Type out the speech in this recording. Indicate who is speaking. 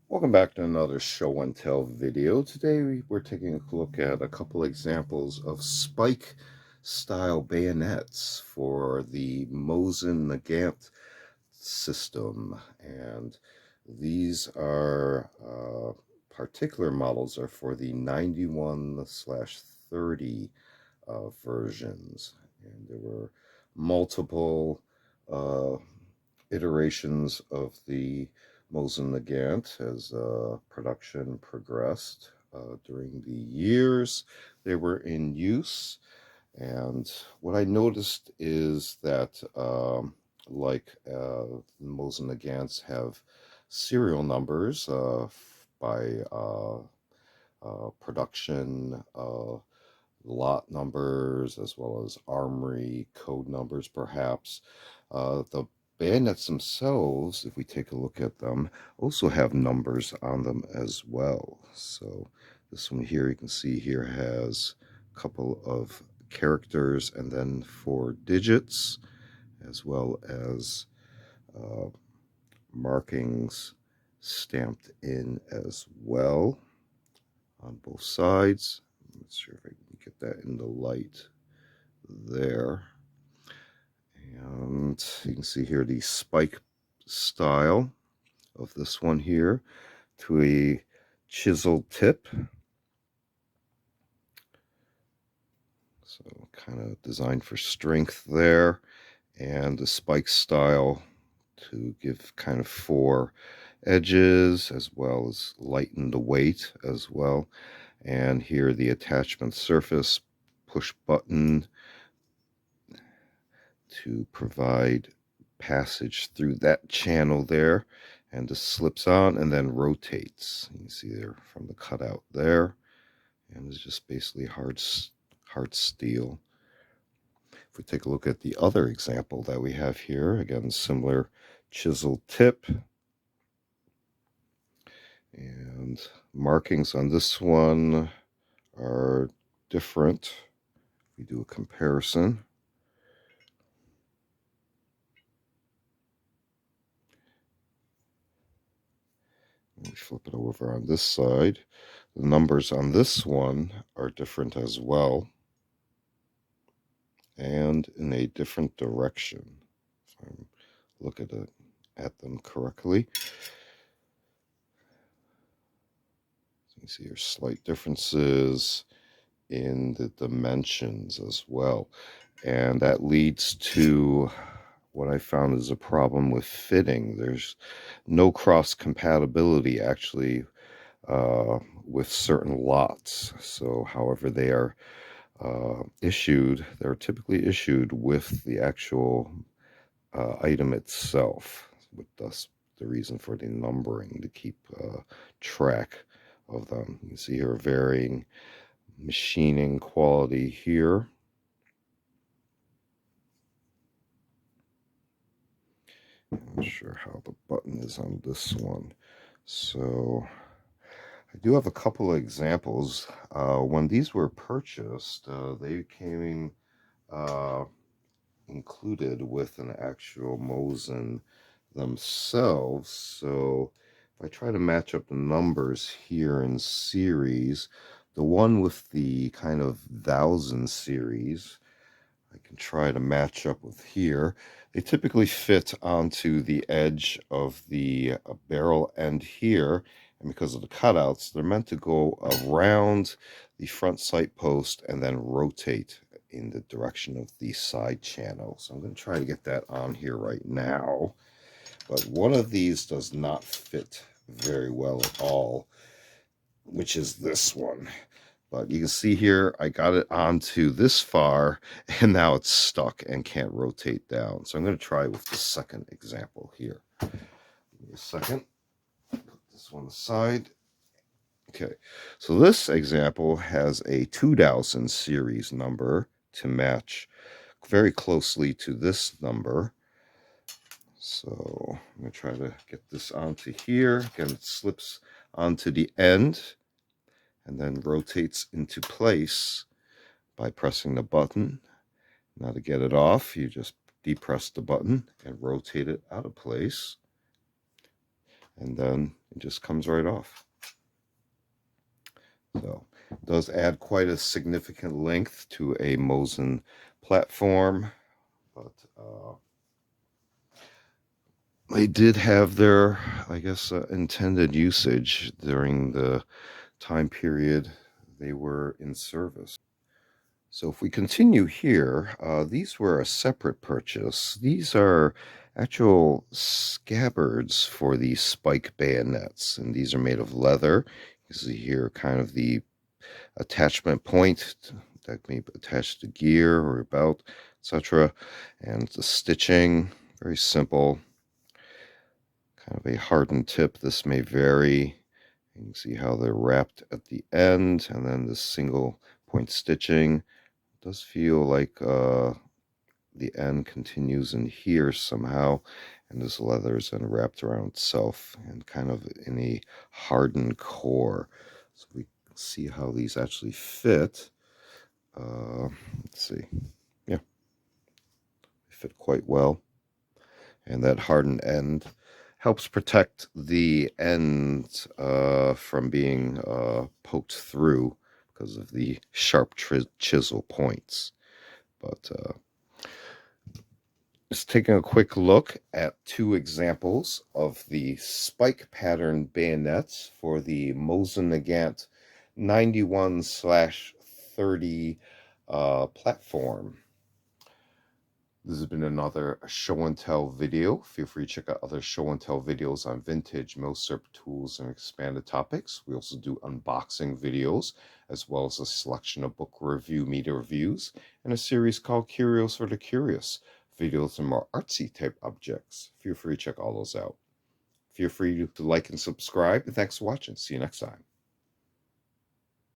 Speaker 1: Welcome back to another show and tell video. Today we're taking a look at a couple examples of spike style bayonets for the Mosin Nagant system, and these are particular models are for the 91/30 versions, and there were multiple uh, iterations of the Mosin Nagant as production progressed during the years they were in use. And what I noticed is that, like Mosin Nagants have serial numbers by production, lot numbers, as well as armory code numbers, perhaps. The bayonets themselves, if we take a look at them, also have numbers on them as well. So this one here, you can see here, has a couple of characters and then 4 digits, as well as markings stamped in as well on both sides. I'm not sure if I can get that in the light there. And you can see here the spike style of this one here to a chiseled tip. So kind of designed for strength there. And the spike style to give kind of 4 edges, as well as lighten the weight as well. And here the attachment surface, push button to provide passage through that channel there, and this slips on and then rotates. You can see there from the cutout there, and it's just basically hard steel. If we take a look at the other example that we have here, again, similar chisel tip, and markings on this one are different. We do a comparison. We flip it over on this side. The numbers on this one are different as well, and in a different direction, if I look at them correctly. So you see your slight differences in the dimensions as well, and that leads to what I found is a problem with fitting. There's no cross compatibility actually with certain lots. So however they are issued, they're typically issued with the actual item itself, with thus the reason for the numbering, to keep track of them. You can see here varying machining quality here. I'm not sure how the button is on this one. So I do have a couple of examples. When these were purchased, they came included with an actual Mosin themselves. So if I try to match up the numbers here in series, the one with the kind of 1000 series, I can try to match up with here. They typically fit onto the edge of the barrel end here, and because of the cutouts, they're meant to go around the front sight post and then rotate in the direction of the side channel. So I'm going to try to get that on here right now. But one of these does not fit very well at all, which is this one. But you can see here, I got it onto this far, and now it's stuck and can't rotate down. So I'm going to try with the second example here. Give me a second. Put this one aside. Okay, so this example has a 2000 series number to match very closely to this number. So I'm going to try to get this onto here. Again, it slips onto the end and then rotates into place by pressing the button. Now to get it off, you just depress the button and rotate it out of place. and then it just comes right off. So it does add quite a significant length to a Mosin platform, but they did have their, I guess, intended usage during the time period they were in service. So if we continue here, these were a separate purchase. These are actual scabbards for the spike bayonets, and these are made of leather. You see here kind of the attachment point that may be attached to gear or belt, etc. And the stitching, very simple. Kind of a hardened tip. This may vary. You can see how they're wrapped at the end, and then the single point stitching. It does feel like the end continues in here somehow, and this leather is then wrapped around itself and kind of in a hardened core. So we can see how these actually fit. Let's see. Yeah, they fit quite well. And that hardened end helps protect the end from being poked through because of the sharp chisel points. But just taking a quick look at two examples of the spike pattern bayonets for the Mosin Nagant 91/30 platform. This has been another show and tell video. Feel free to check out other show and tell videos on vintage milsurp tools and expanded topics. We also do unboxing videos, as well as a selection of book review, media reviews, and a series called Curios for the Curious, videos on more artsy type objects. Feel free to check all those out. Feel free to like and subscribe, and thanks for watching. See you next time.